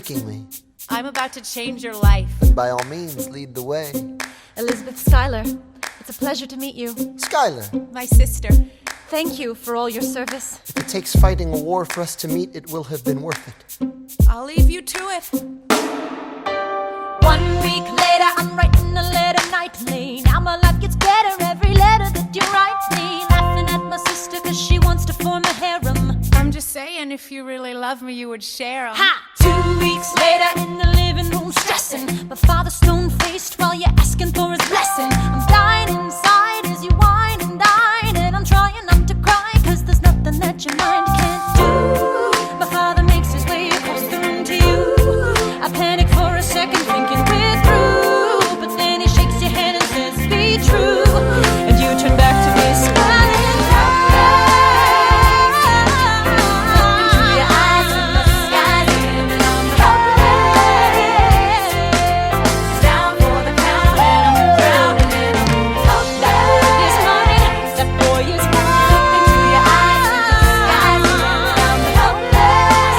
taking me? I'm about to change your life. Then by all means, lead the way. Elizabeth Schuyler, it's a pleasure to meet you. Schuyler, My sister. Thank you for all your service. if it takes fighting a war for us to meet, it will have been worth it. I'll leave you to it. 1 week later, I'm writing a letter nightly. Now my life gets better every letter that you write me. Laughing at my sister cause she wants to form a harem. I'm just saying, if you really love me, you would share 'em. Ha! 2 weeks later, in the living room stressing. My father's stone-faced while you're asking for his blessing. I'm dying inside as you whine and dine. And I'm trying not to cry cause there's nothing that your mind can't do. My father makes his way across the room to you. I panic for a second thinking we're through. But then he shakes your hand and says be true. And you turn back to me smiling. Into your eyes and the sky's giving on hopeless. Down for the count and I'm drowning in hopeless. This morning, that boy is mine. Into your eyes and the sky's giving on hopeless.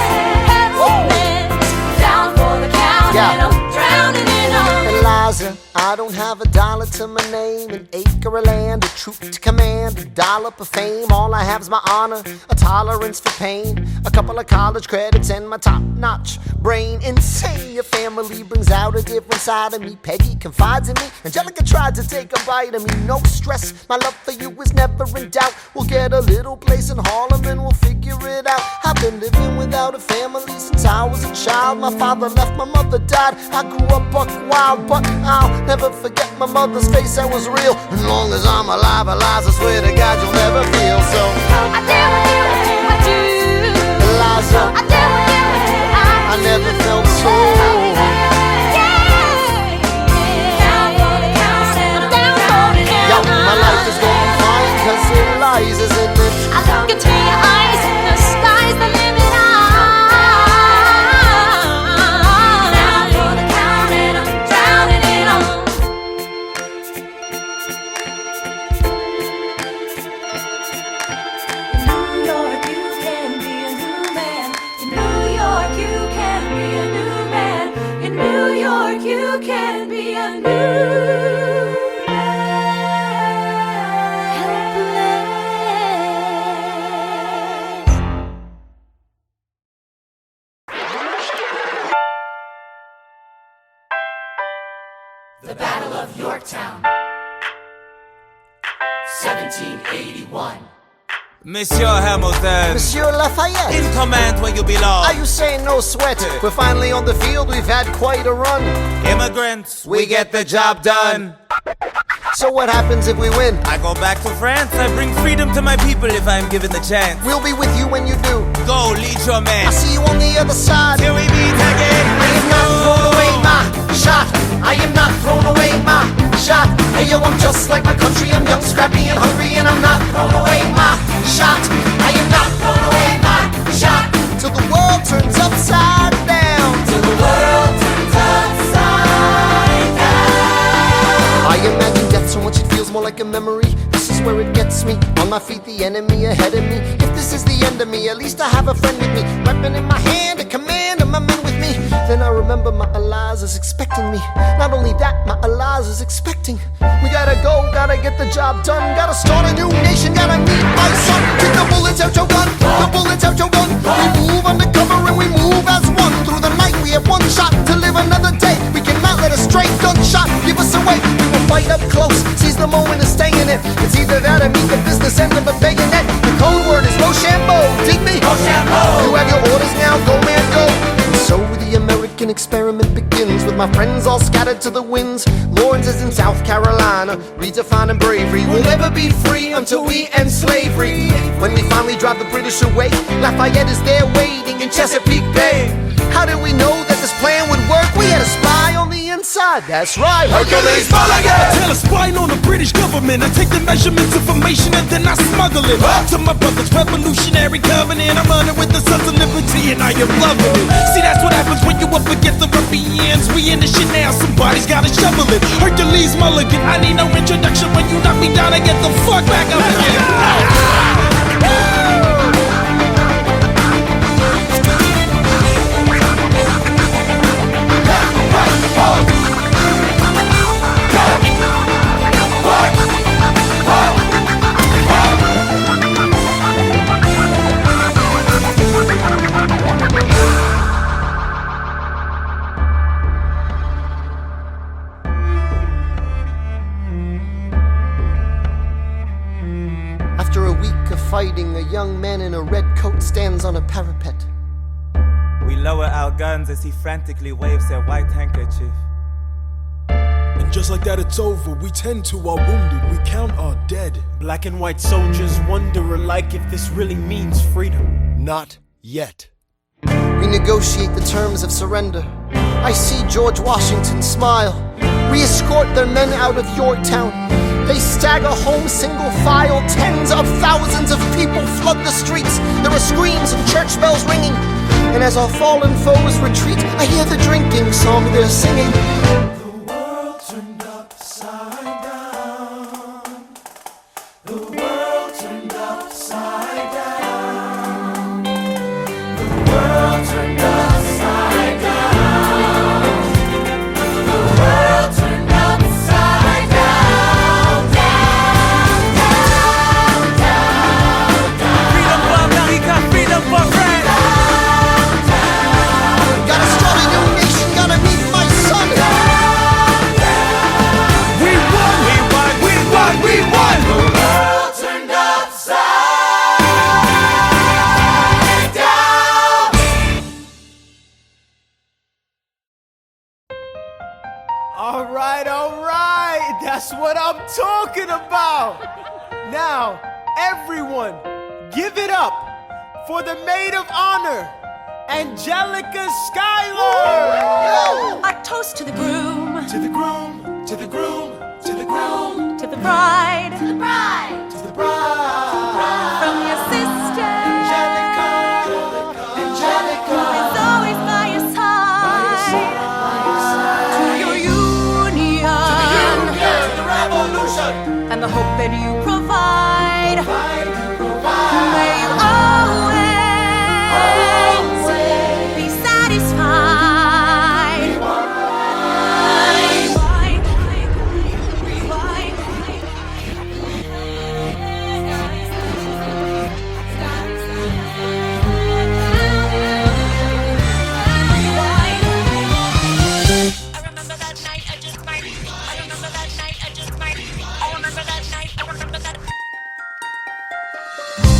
Down for the count and I'm drowning in hopeless. Eliza, I don't have a dollar to my name, an acre of land, a troop to command, a dollop of fame. All I have is my honor, a tolerance for pain, a couple of college credits and my top-notch brain. Insane, your family brings out a different side of me. Peggy confides in me, Angelica tried to take a bite of me. No stress, my love for you is never in doubt. We'll get a little place in Harlem and we'll figure it out. I've been living without a family since I was a child. My father left, my mother died. I grew up buck wild, but I'll never forget my mother's face, that was real. As long as I'm alive, Eliza, I swear to God you'll never feel so. I do, I do. Eliza, I do, I never felt so. Yo, my life is going fine, cause Eliza's in it. I look into your eyes and the sky's the limit. Down for the count and I'm drowning in them. In New York you can be a new man. In New York you can be a new man. In New York you can be a new man. The Battle of Yorktown, 1781. Monsieur Hamilton, Monsieur Lafayette, in command where you belong. are you saying no sweat? We're finally on the field, we've had quite a run. Immigrants, we get the job done. So what happens if we win? I go back to France, I bring freedom to my people if I'm given the chance. We'll be with you when you do. Go, lead your man. I see you on the other side. Till we meet again. I am not throwing away my shot. I am not throwing away my shot. Hey yo, I'm just like my country. I'm young, scrappy, and hungry, and I'm not throwing away my shot. I am not throwing away my shot. Till the world turns upside down. Till the world turns upside down. I imagine death so much it feels more like a memory. This is where it gets me. On my feet, the enemy ahead of me. If this is the end of me, at least I have a friend with me. Weapon in my hand, a command of my men with me. Then I remember my Eliza's expecting me. Not only that, my Eliza's expecting. We gotta go, gotta get the job done. Gotta start a new nation, gotta meet my son. Take the bullets out your gun, the bullets out your gun. We move undercover and we move as one. Through the night we have one shot to live another day. We cannot let a stray gunshot give us away. We will fight up close, seize the moment and stay in it. It's either that or meet the business end of a bayonet. The code word is Rochambeau, dig me? Rochambeau. You have your orders now, go man go. And so the American experiment begins with my friends all scattered to the winds. Lawrence is in South Carolina, redefining bravery. We'll never be free until we end slavery. When we finally drive the British away, Lafayette is there waiting in Chesapeake Bay. How did we know that this plan would work? We had a spy on the inside, that's right, Hercules Mulligan! Tell a spying on the British government. I take the measurements, information, and then I smuggle it to my brother's revolutionary covenant. I'm running with the Sons of Liberty, and I am loving it. See, that's what happens when you up against the ruffians. We in the shit now, somebody's gotta shovel it. Hercules Mulligan, I need no introduction. When you knock me down, I get the fuck back up again. fighting, a young man in a red coat stands on a parapet. We lower our guns as he frantically waves their white handkerchief. And just like that it's over, we tend to our wounded, we count our dead. Black and white soldiers wonder alike if this really means freedom. Not yet. We negotiate the terms of surrender. I see George Washington smile. We escort their men out of Yorktown. They stagger home single file. Tens of thousands of people flood the streets. There are screams and church bells ringing. And as our fallen foes retreat, I hear the drinking song they're singing. The world turned upside down. The world turned upside down. The world turned upside down. The world turned upside down. Down, down, down, down. Freedom for America, freedom for France. Gotta start a new nation, gotta meet my son. We won! We won! We won! We won! The world turned upside down. All right, that's what I'm talking about. Now, everyone, give it up for the maid of honor, Angelica Schuyler. Our toast to the groom, To the groom, to the groom, to the groom, to the bride, To the bride. to the bride. from your sister, Angelica, Angelica. is always by your side, to your union, The revolution. and the hope that you provide. May you always be satisfied. I remember that night, I just might. I remember that night, I just might. I remember that night, I remember that.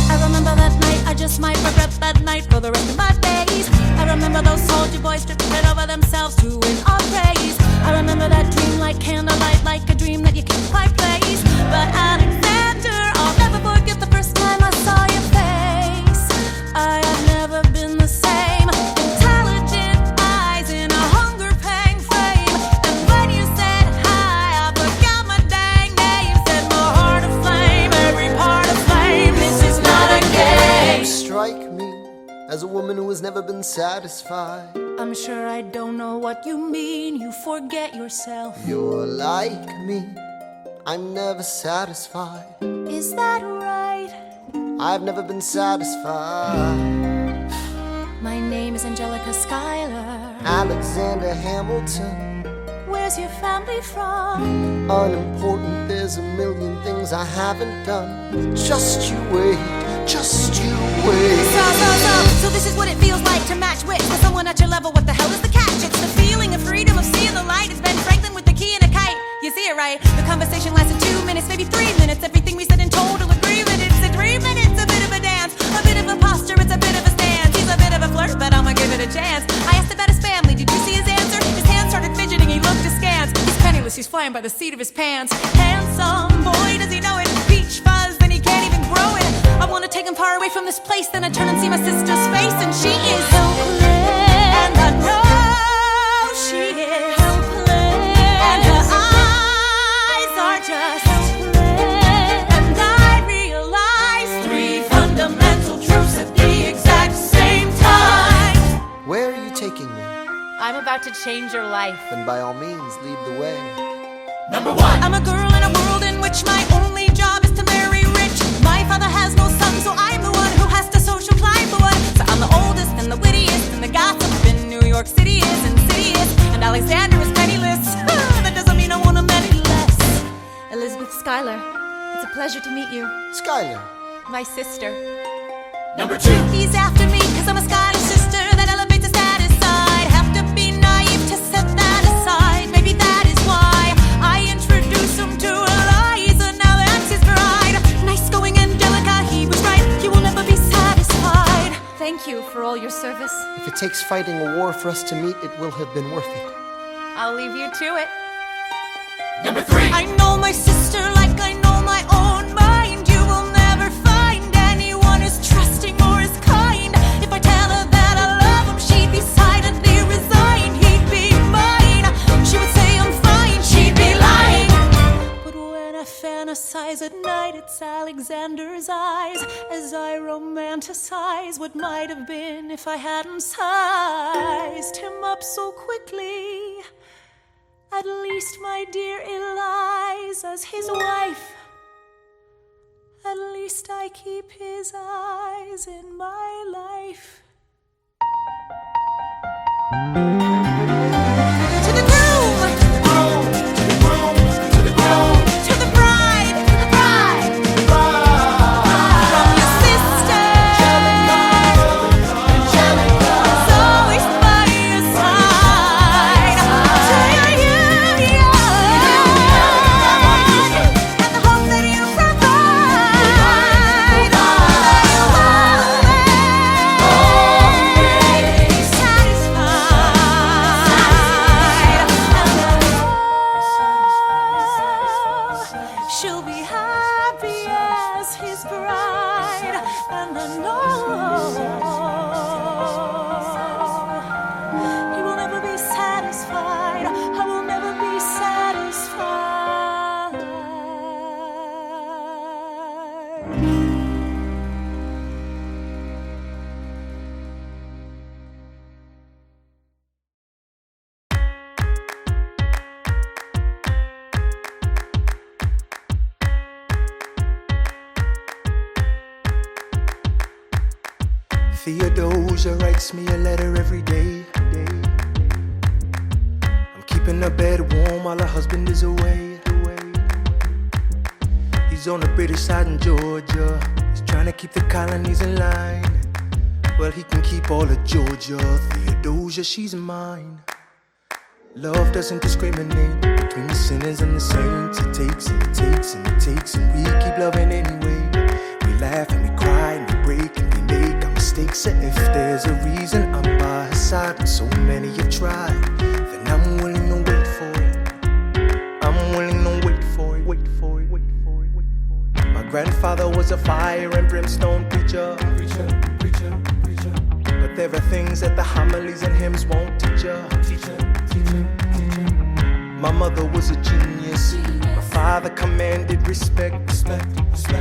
I remember that night, I just might regret that night for the rest of my days. I remember those soldier boys tripping over themselves to win our praise. I remember that dream like candlelight, like a dream that you can't quite place. But Alexander, I'll never forget the first time I saw your face. I have never been the same. Intelligent eyes in a hunger pang frame. And when you said hi, I forgot my dang name. Set my heart aflame, every part aflame. This is not a game. You strike me as a woman who has never been satisfied. I'm sure I don't know what you mean. You forget yourself. You're like me, I'm never satisfied. Is that right? I've never been satisfied. My name is Angelica Schuyler. Alexander Hamilton, Where's your family from? unimportant, there's a million things I haven't done. Just you wait, just you wait. So this is what it feels like to match wits with someone at your level. What the hell is the catch? It's the feeling of freedom, of seeing the light. It's Ben Franklin with the key and a kite. You see it right? The conversation lasted 2 minutes, maybe 3 minutes. Everything we said in total agreement. It's a dream and it's a bit of a dance, a bit of a posture, it's a bit of a stance. He's a bit of a flirt, but I'ma give it a chance. I asked about his family. Did you see his answer? His hands started fidgeting. He looked askance. He's penniless. He's flying by the seat of his pants. Handsome boy, does he know it? Peach fuzz, and he can't even grow it. I wanna take him far away from this place. Then I turn and see my sister's face, and she is helpless. And I know she is helpless. And her eyes are just helpless. And I realize 3 fundamental truths at the exact same time. Where are you taking me? I'm about to change your life. Then by all means, lead the way. Number 1. I'm a girl in a world in which my only job is to marry rich. My father has no son, so I'm the one who has to social climb the one. So I'm the oldest and the wittiest, and the gossip in New York City is insidious. And Alexander is penniless. That doesn't mean I want him any less. Elizabeth Schuyler, it's a pleasure to meet you. Schuyler, My sister. Number 2. He's after me, cause I'm a Schuyler sister that elevates the status side. Have to be naive to set that aside. Maybe that is why I introduce him to Eliza. Now that's his bride. Nice going Angelica, he was right. nervous. If it takes fighting a war for us to meet, it will have been worth it. I'll leave you to it. Number 3. I know my sister like I know my own mind. You will never find anyone as trusting or as kind. If I tell her that I love him, she'd be silently resigned. He'd be mine. She would say I'm fine. She'd be lying. But when I fantasize at night, it's Alexander's eyes as I romanticize what might have been if I hadn't sized him up so quickly. At least, my dear Eliza's his wife. At least I keep his eyes in my life. To the groom, to the bride, from your sister, who's always by your side. To your and the hope that you provide. Satisfied. She'll be happy as his bride, and I know he will never be satisfied. I will never be satisfied. Theodosia writes me a letter every day. I'm keeping her bed warm while her husband is away. He's on the British side in Georgia. He's trying to keep the colonies in line. Well, he can keep all of Georgia. Theodosia, she's mine. Love doesn't discriminate between the sinners and the saints. It takes and it takes and it takes, and we keep loving anyway. We laugh and we cry and we break and we make our mistakes. And if there's a reason I'm by her side when so many have tried, then I'm willing to wait for it. I'm willing to wait for it. Wait for it. Wait for it. Wait for it. My grandfather was a fire and brimstone preacher. But there are things that the homilies and hymns won't teach ya. My mother was a genius. My father commanded respect.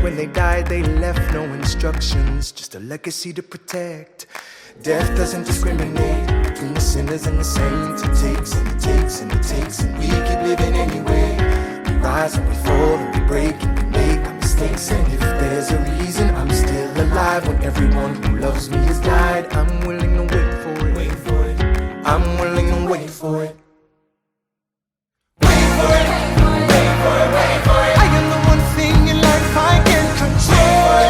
When they died, they left no instructions, just a legacy to protect. Death doesn't discriminate between the sinners and the saints. It takes and it takes and it takes, and we keep living anyway. We rise and we fall and we break and we make our mistakes. And if there's a reason I'm still alive when everyone who loves me has died, I'm willing to wait for it. Wait for it. I'm willing to wait for it. I am the one thing in life I can control.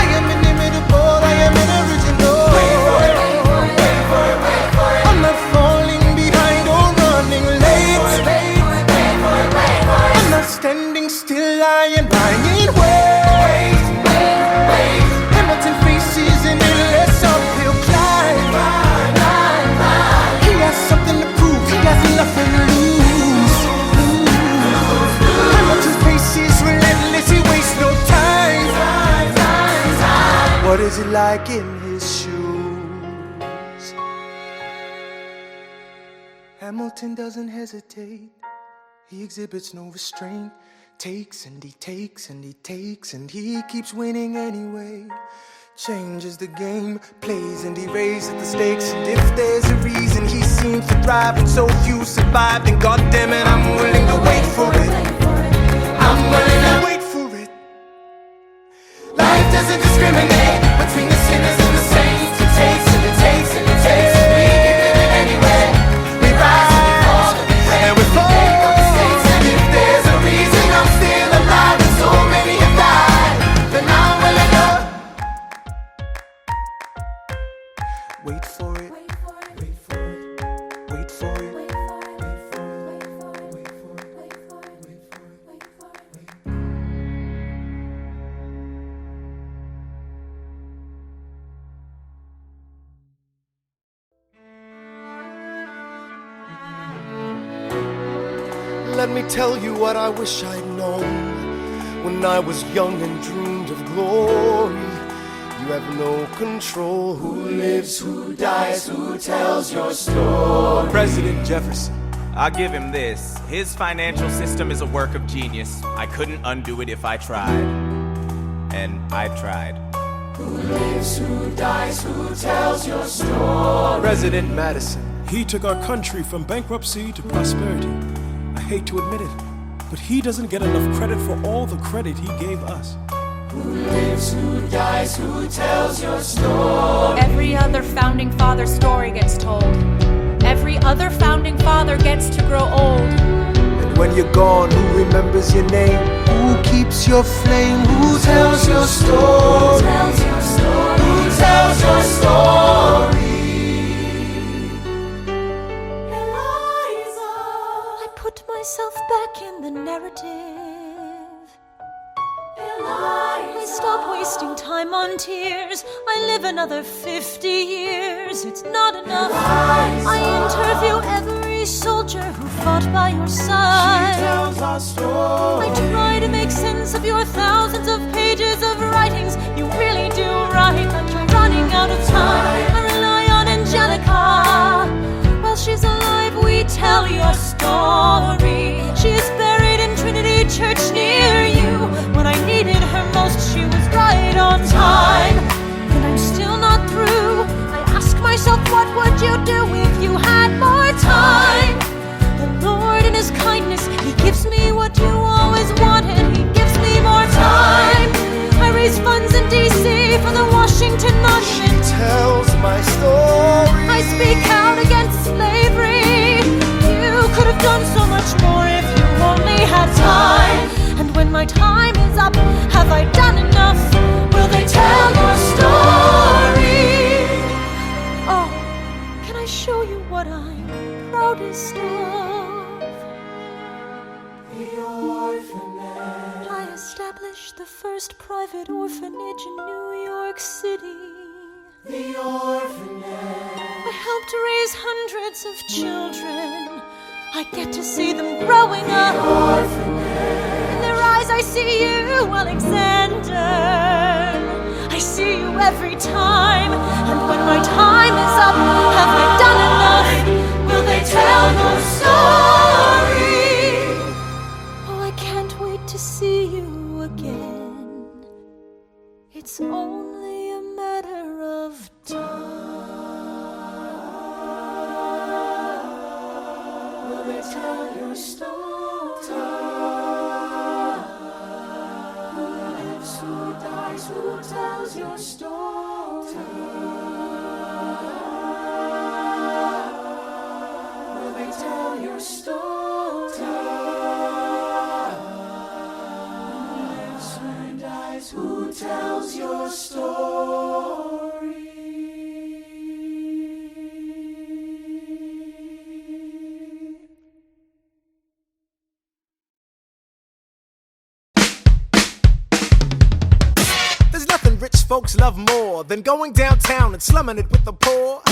I am inimitable, I am an original. I'm not falling behind or running late. I'm not standing still, I am lying wait. Hamilton faces an endless uphill climb. He has something to prove, he has nothing to lose. What is it like in his shoes? Hamilton doesn't hesitate. He exhibits no restraint. Takes and he takes and he takes, and he keeps winning anyway. Changes the game, plays and he raises the stakes. And if there's a reason he seems to thrive and so few survive, then goddammit, I'm willing to wait for it. I'm willing to wait for it. Life doesn't discriminate between the sinners and the saints. It takes and it takes and it takes, and we keep living anyway. We rise and we fall and we make our mistakes. And if there's a reason I'm still alive and so many have died, then I'm willing to wait for it. Wait for it. Wait for it. Wait for it. Wait for it. Wait for it. Wait for it. Wait for it. Wait for it. Wait for it. Wait for it. Let me tell you what I wish I'd known when I was young and dreamed of glory. You have no control. Who lives, who dies, who tells your story? President Jefferson. I'll give him this. His financial system is a work of genius. I couldn't undo it if I tried. And I tried. Who lives, who dies, who tells your story? President Madison. He took our country from bankruptcy to prosperity. I hate to admit it, but he doesn't get enough credit for all the credit he gave us. Who lives, who dies, who tells your story? Every other founding father story gets told. Every other founding father gets to grow old. And when you're gone, who remembers your name? Who keeps your flame? Who tells your story? Who tells your story? Who tells your story? Eliza, I put myself back in the narrative. I stop wasting time on tears. I live another 50 years. It's not enough. I interview every soldier who fought by your side. She tells our story. I try to make sense of your thousands of pages of writings. You really do write, but you're running out of time. I rely on Angelica. While she's alive, we tell your story. She is buried in Trinity Church near you. When I needed her most, she was right on time. And I'm still not through. I ask myself, what would you do if you had more time? The Lord in His kindness, He gives me what you always wanted. He gives me more time. I raise funds in D.C. for the Washington Monument. She tells my story. I speak out against slavery. You could have done so much more if you only had time. And when my time is up, have I done enough? Will they tell your story? Oh, can I show you what I'm proudest of? The orphanage. I established the first private orphanage in New York City. The orphanage. I helped raise hundreds of children. I get to see them growing up. In their eyes I see you, Alexander. I see you every time. And when my time is up, have I done enough? Will they tell your story? Oh, I can't wait to see you again. It's only a matter of time. Tell your story. Who lives, who dies, who tells your story? Will they tell your story? Who lives, who dies, who tells your story? Folks love more than going downtown and slumming it with the poor.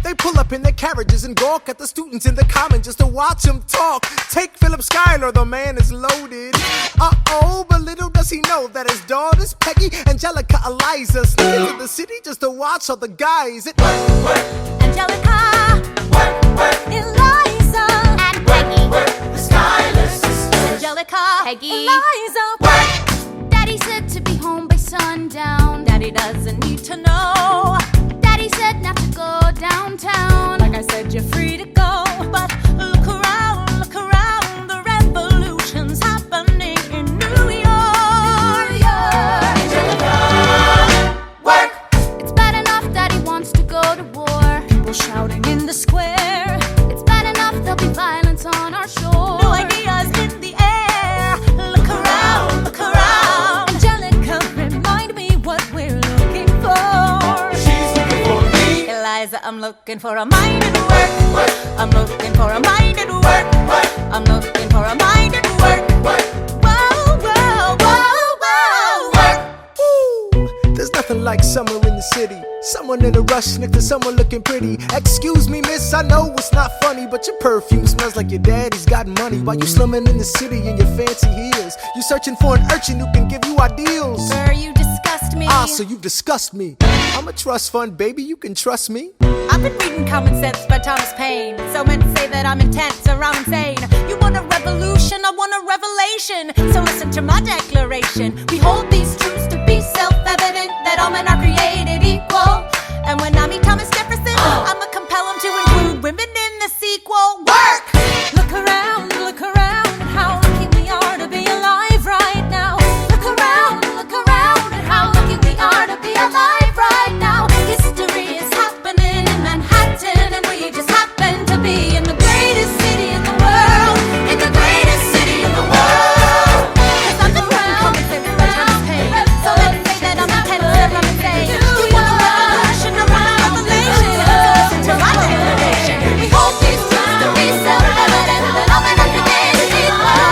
They pull up in their carriages and gawk at the students in the common just to watch them talk. Take Philip Schuyler, the man is loaded. Uh-oh, but little does he know that his daughters, Peggy, Angelica, Eliza, sneak into the city just to watch all the guys at work. Angelica, Eliza, And Peggy. The Schuyler sisters. Angelica, Peggy. Eliza. Daddy said to be home by sundown. Daddy doesn't need to know. Daddy said not to go downtown. Like I said, you're free to go. But look around, the revolution's happening in New York. Angelica, work. It's bad enough Daddy wants to go to war. People shouting in the square. It's bad enough there'll be violence on our shore. New ideas in the air. Look around, Angelica, remind me what we're looking for. She's looking for me. Eliza, I'm looking for a mind at work. I'm looking for a mind at work. I'm looking for a mind at work. Whoa, whoa, whoa, whoa, work. Ooh, there's nothing like summer in the city. Summer Someone in a rush next to someone looking pretty. Excuse me, miss, I know it's not funny, but your perfume smells like your daddy's got money. While you slumming in the city in your fancy heels, you searching for an urchin who can give you ideals. Sir, you disgust me. Ah, so you disgust me. I'm a trust fund, baby, you can trust me. I've been reading Common Sense by Thomas Paine. So men say that I'm intense or I'm insane. You want a revolution, I want a revelation. So listen to my declaration. We hold these truths to be self-evident, that all men are created equal. And when I meet Thomas Jefferson, I'ma compel him to include women in the sequel. Work! Look around at how lucky we are to be alive right now. Look around at how lucky we are to be alive right now. History is happening in Manhattan, and we just happen to be in the greatest city in the world. In the greatest city in the world. 'Cause I'm the Common Sense by Thomas Paine. So let's say that I'm intense or I'm insane. You want a revolution, I want a revelation. So listen to my declaration. We hold these truths to be self-evident, that all men are created equal.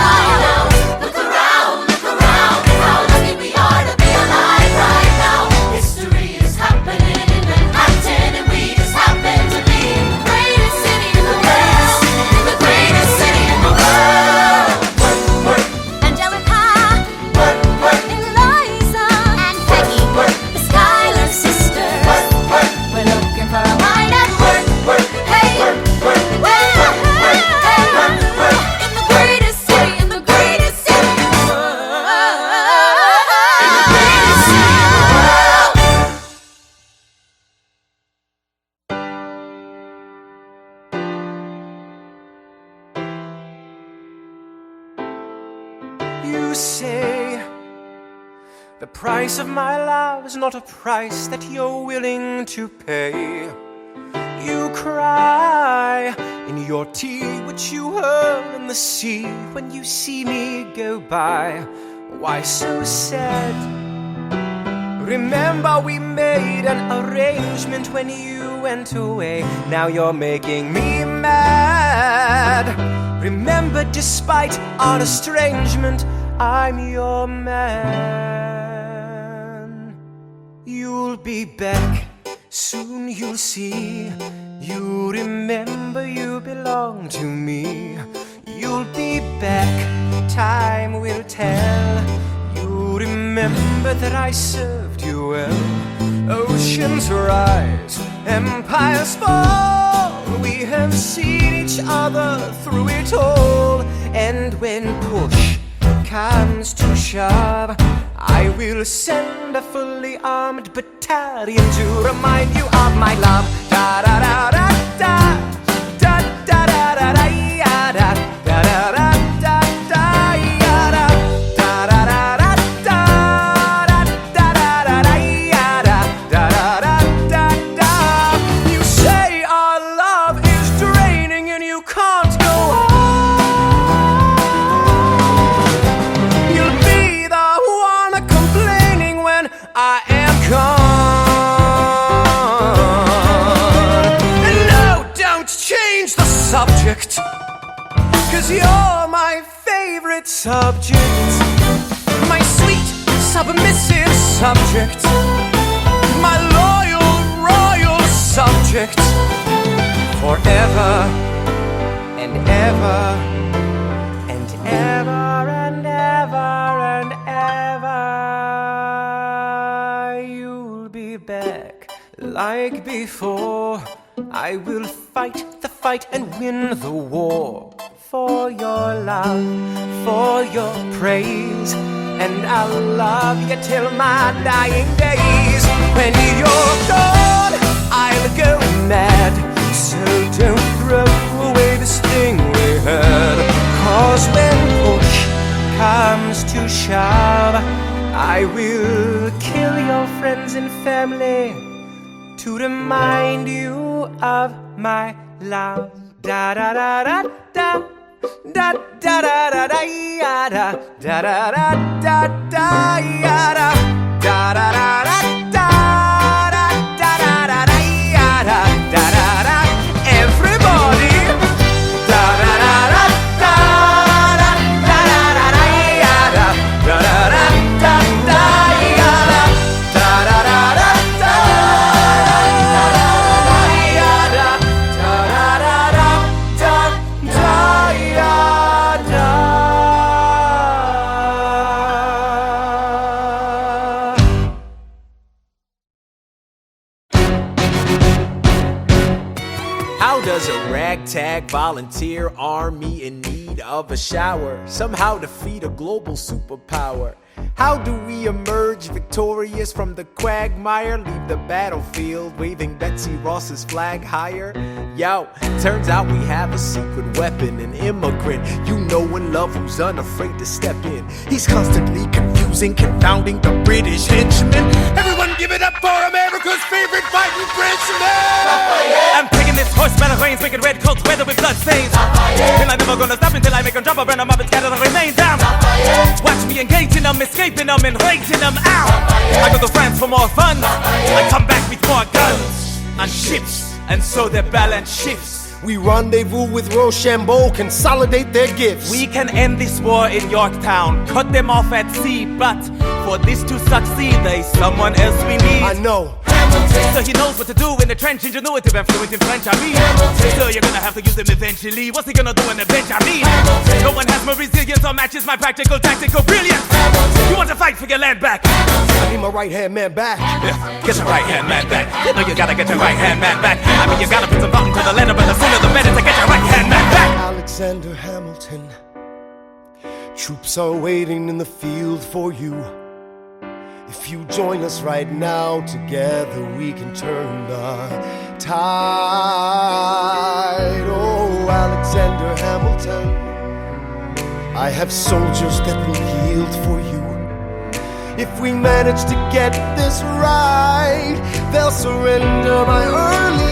Look around at how lucky we are to be alive right now. History is happening in Manhattan, and we just happen to be in the greatest city in the world. In the greatest city in the world. Angelica, Work, Eliza, and Peggy, the Schuyler sisters. We're looking for a Mind at work. Hey, work. in the greatest city, in the greatest city in the world. In the greatest city in the world. You say the price of my love is not a price that you're willing to pay. You cry in your tea, which you hurl in the sea when you see me go by. Why so sad? Remember we made an arrangement when you went away. Now you're making me mad. Remember, despite our estrangement, I'm your man. You'll be back, soon you'll see. You remember you belong to me. You'll be back, time will tell. You remember that I served you well. Oceans rise, empires fall. We have seen each other through it all. And when push comes to shove, I will send a fully armed battalion to remind you of my love. Da da da da da da da da da da ya da da da da da da ya da da da da da da da da da da ya da da da da da. You say our love is draining and you can't go on. You'll be the one complaining when I am gone. And no, don't change the subject, 'cause you're my favorite subject. My sweet, submissive subject. My loyal, royal subject. Forever and ever and ever and ever and ever. You'll be back like before. I will fight the fight and win the war. For your love, for your praise. And I'll love you till my dying days. When you're gone, I'll go mad. So don't throw away this thing we had. 'Cause when push comes to shove, I will kill your friends and family to remind you of my love. Da da da da da da da da da da ya da da da da da da ya da da da da da da da da da da ya da da da da. Everybody, da da da da da da da da da ya da da da da da da ya da da da da da da. ragtag volunteer army in need of a shower. Somehow defeat a global superpower. How do we emerge victorious from the quagmire? Leave the battlefield waving Betsy Ross's flag higher? Yo, turns out we have a secret weapon, an immigrant you know and love who's unafraid to step in. He's constantly confusing, confounding the British henchmen. Everyone give it up for America's favorite fighting Frenchman! I'm taking this horse, metal reins, making red coats weather with blood stains. And I'm never gonna stop until I make them drop, burn them up and scatter the remains down. Watch me engaging them, escaping them, and raising them out. I go to France for more fun. I come back with more guns and ships, and so their balance shifts. We rendezvous with Rochambeau, consolidate their gifts. We can end this war in Yorktown, cut them off at sea, but for this to succeed, there's someone else we need. I know. So he knows what to do in the trench, ingenuitive and fluent in French, I mean. So you're gonna have to use him eventually. What's he gonna do in the bench, I mean? No one has more resilience or matches my practical tactical brilliance. You want to fight for your land back? I need my right-hand man back. Yeah, get your right-hand man back. You know you gotta get your right-hand man back. I mean, you gotta put some thought into the letter, but the sooner the better to get your right-hand man back. Alexander Hamilton, troops are waiting in the field for you. If you join us right now, together we can turn the tide. Oh, Alexander Hamilton, I have soldiers that will yield for you. If we manage to get this right, they'll surrender my early